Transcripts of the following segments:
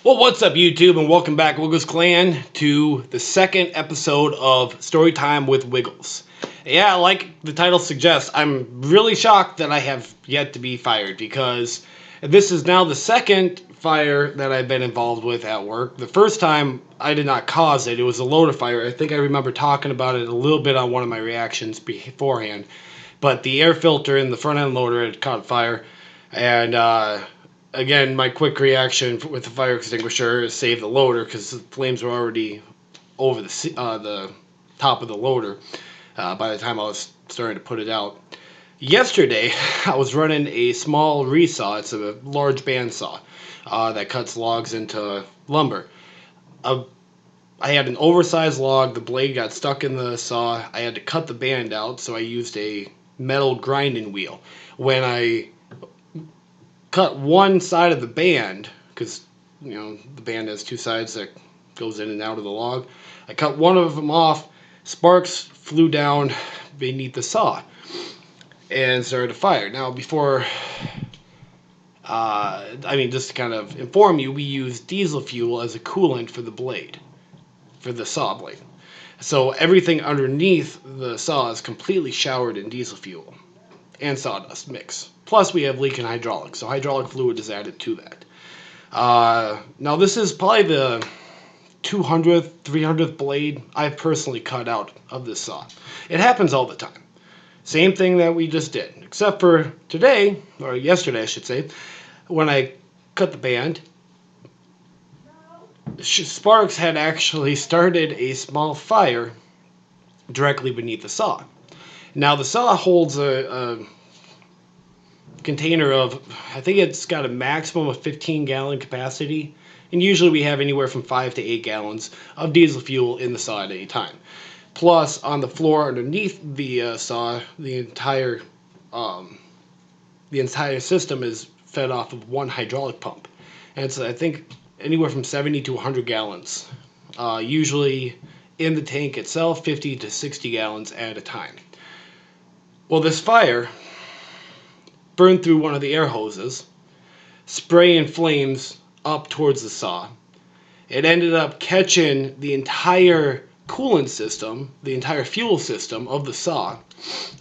Well, what's up, YouTube, and welcome back, WIGGLEZ CLAN, to the second episode of Storytime with Wiggles. Yeah, like the title suggests, I'm really shocked that I have yet to be fired, because this is now the second fire that I've been involved with at work. The first time, I did not cause it. It was a loader fire. I think I remember talking about it a little bit on one of my reactions beforehand. But the air filter in the front end loader had caught fire, and again, my quick reaction with the fire extinguisher is save the loader, because the flames were already over the top of the loader by the time I was starting to put it out. Yesterday, I was running a small resaw. It's a large bandsaw that cuts logs into lumber. I had an oversized log. The blade got stuck in the saw. I had to cut the band out, so I used a metal grinding wheel. When I cut one side of the band, because the band has two sides that goes in and out of the log, I cut one of them off. Sparks flew down beneath the saw and started a fire. Now, before, just to kind of inform you, we use diesel fuel as a coolant for the blade, for the saw blade. So everything underneath the saw is completely showered in diesel fuel and sawdust mix. Plus, we have leaking hydraulics, so hydraulic fluid is added to that. Now, this is probably the 200th, 300th blade I've personally cut out of this saw. It happens all the time. Same thing that we just did, except for today, or yesterday I should say, when I cut the band, sparks had actually started a small fire directly beneath the saw. Now, the saw holds a container of, I think it's got a maximum of 15-gallon capacity, and usually we have anywhere from 5 to 8 gallons of diesel fuel in the saw at any time. Plus, on the floor underneath the saw, the entire system is fed off of one hydraulic pump, and it's, I think, anywhere from 70 to 100 gallons. Usually in the tank itself, 50 to 60 gallons at a time. Well, this fire burned through one of the air hoses, spraying flames up towards the saw. It ended up catching the entire coolant system, the entire fuel system of the saw,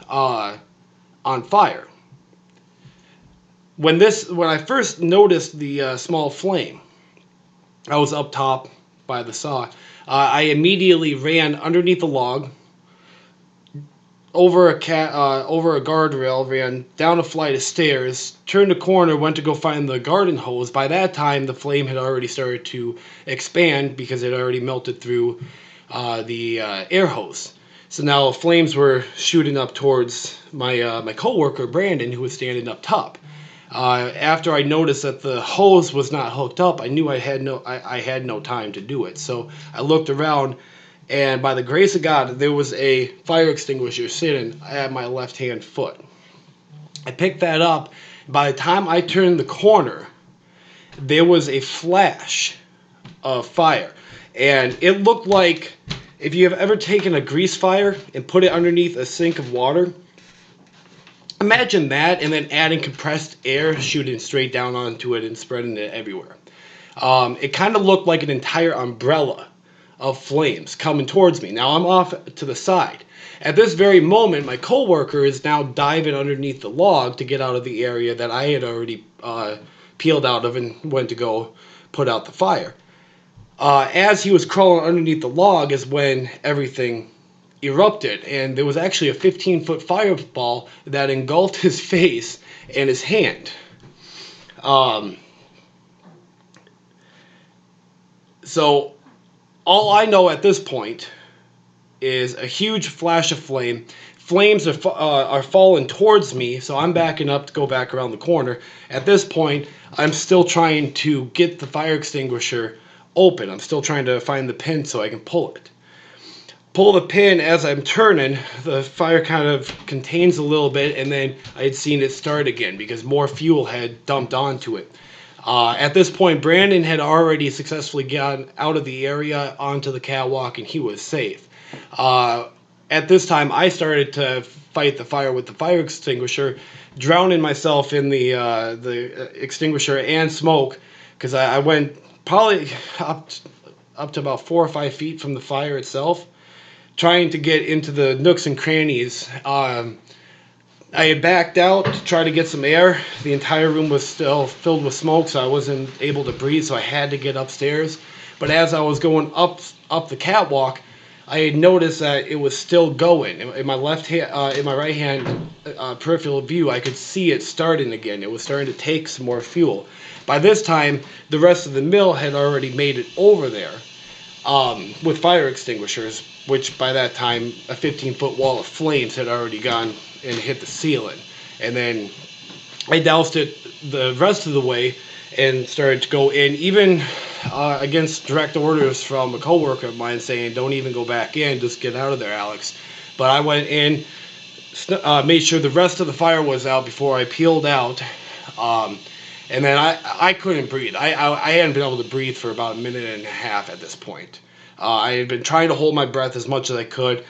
on fire. When I first noticed the small flame, I was up top by the saw. I immediately ran underneath the log, over a guardrail, ran down a flight of stairs, turned a corner, went to go find the garden hose. By that time, the flame had already started to expand because it already melted through the air hose. So now flames were shooting up towards my coworker Brandon, who was standing up top. After I noticed that the hose was not hooked up, I knew I had no time to do it. So I looked around, and by the grace of God, there was a fire extinguisher sitting at my left-hand foot. I picked that up. By the time I turned the corner, there was a flash of fire. And it looked like if you have ever taken a grease fire and put it underneath a sink of water, imagine that, and then adding compressed air shooting straight down onto it and spreading it everywhere. It kind of looked like an entire umbrella of flames coming towards me. Now, I'm off to the side. At this very moment, my coworker is now diving underneath the log to get out of the area that I had already peeled out of and went to go put out the fire. As he was crawling underneath the log is when everything erupted, and there was actually a 15-foot fireball that engulfed his face and his hand. So all I know at this point is a huge flash of flame. Flames are falling towards me, so I'm backing up to go back around the corner. At this point, I'm still trying to get the fire extinguisher open. I'm still trying to find the pin so I can pull it. Pull the pin as I'm turning, the fire kind of contains a little bit, and then I had seen it start again because more fuel had dumped onto it. At this point, Brandon had already successfully gotten out of the area onto the catwalk, and he was safe. At this time, I started to fight the fire with the fire extinguisher, drowning myself in the extinguisher and smoke, because I went probably up up to about 4 or 5 feet from the fire itself, trying to get into the nooks and crannies. I had backed out to try to get some air. The entire room was still filled with smoke, so I wasn't able to breathe, so I had to get upstairs. But as I was going up the catwalk, I had noticed that it was still going. In my left hand, in my right hand peripheral view, I could see it starting again. It was starting to take some more fuel. By this time, the rest of the mill had already made it over there with fire extinguishers, which by that time, a 15-foot wall of flames had already gone and hit the ceiling. And then I doused it the rest of the way and started to go in, even against direct orders from a coworker of mine saying, don't even go back in, just get out of there, Alex. But I went in, made sure the rest of the fire was out before I peeled out. And then I couldn't breathe. I hadn't been able to breathe for about a minute and a half at this point. I had been trying to hold my breath as much as I could.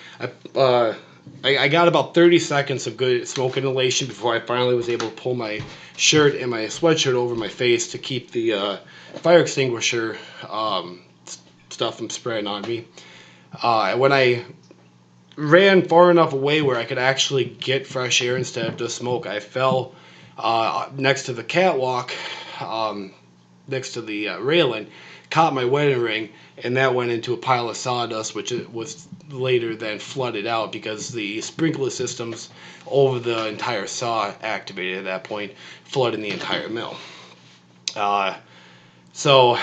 I got about 30 seconds of good smoke inhalation before I finally was able to pull my shirt and my sweatshirt over my face to keep the fire extinguisher stuff from spraying on me. When I ran far enough away where I could actually get fresh air instead of just smoke, I fell next to the catwalk, next to the railing, caught my wedding ring, and that went into a pile of sawdust, which it was later then flooded out because the sprinkler systems over the entire saw activated at that point, flooding the entire mill. So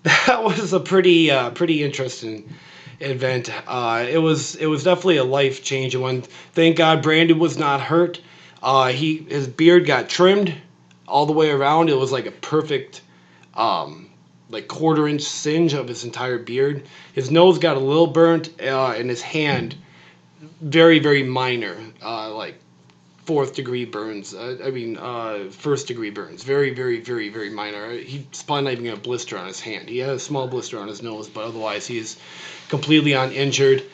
that was a pretty interesting event. It was definitely a life-changing one. Thank God Brandon was not hurt. His beard got trimmed all the way around. It was like a perfect, like quarter-inch singe of his entire beard. His nose got a little burnt, and his hand, very, very minor, like fourth-degree burns. First-degree burns. Very, very, very, very minor. He's probably not even got a blister on his hand. He had a small blister on his nose, but otherwise he's completely uninjured.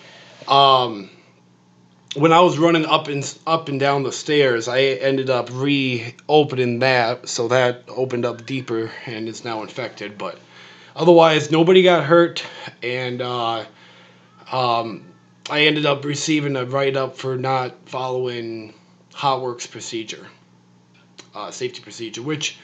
When I was running up and down the stairs, I ended up reopening that, so that opened up deeper and is now infected. But otherwise, nobody got hurt, and I ended up receiving a write-up for not following Hot Works procedure, safety procedure, which,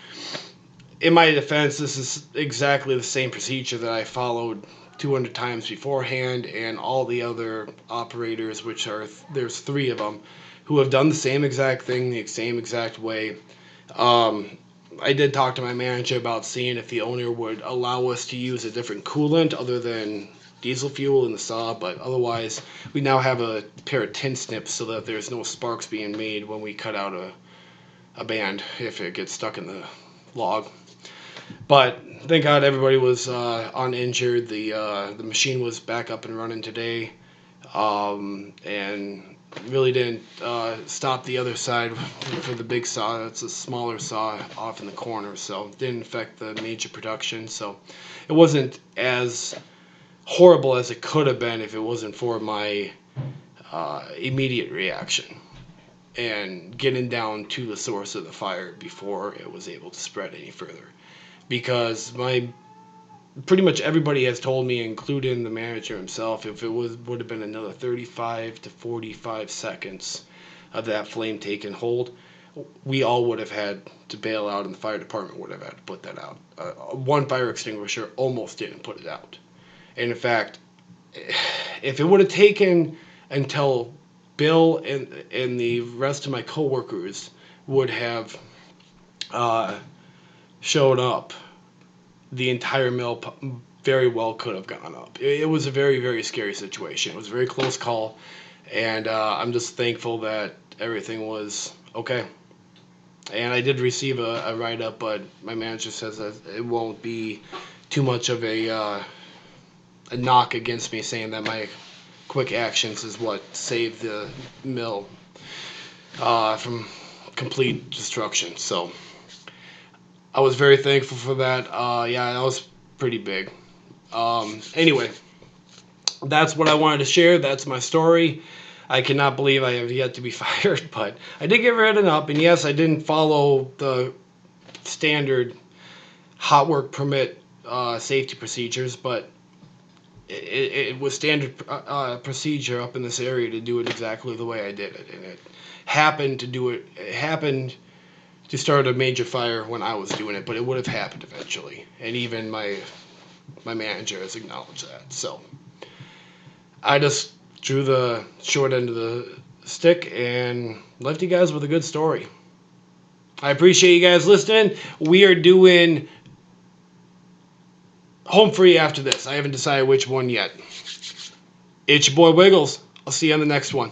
in my defense, this is exactly the same procedure that I followed 200 times beforehand, and all the other operators, which there's 3 of them, who have done the same exact thing the same exact way. I did talk to my manager about seeing if the owner would allow us to use a different coolant other than diesel fuel in the saw, but otherwise we now have a pair of tin snips so that there's no sparks being made when we cut out a band if it gets stuck in the log. But thank God everybody was uninjured. The machine was back up and running today, and really didn't stop the other side for the big saw. It's a smaller saw off in the corner, so it didn't affect the major production. So it wasn't as horrible as it could have been if it wasn't for my immediate reaction and getting down to the source of the fire before it was able to spread any further. Because pretty much everybody has told me, including the manager himself, if it would have been another 35 to 45 seconds of that flame taking hold, we all would have had to bail out, and the fire department would have had to put that out. One fire extinguisher almost didn't put it out. And in fact, if it would have taken until Bill and the rest of my coworkers would have showed up, the entire mill very well could have gone up. It was a very, very scary situation. It was a very close call, and I'm just thankful that everything was okay. And I did receive a write-up, but my manager says that it won't be too much of a knock against me, saying that my quick actions is what saved the mill from complete destruction. So I was very thankful for that. Yeah, that was pretty big. Anyway, that's what I wanted to share. That's my story. I cannot believe I have yet to be fired, but I did get written up, and yes, I didn't follow the standard hot work permit safety procedures, but it was standard procedure up in this area to do it exactly the way I did it, and it happened to do it. It happened to start a major fire when I was doing it, but it would have happened eventually, and even my manager has acknowledged that. So I just drew the short end of the stick and left you guys with a good story. I appreciate you guys listening. We are doing Home Free after this. I haven't decided which one yet. It's your boy Wiggles. I'll see you on the next one.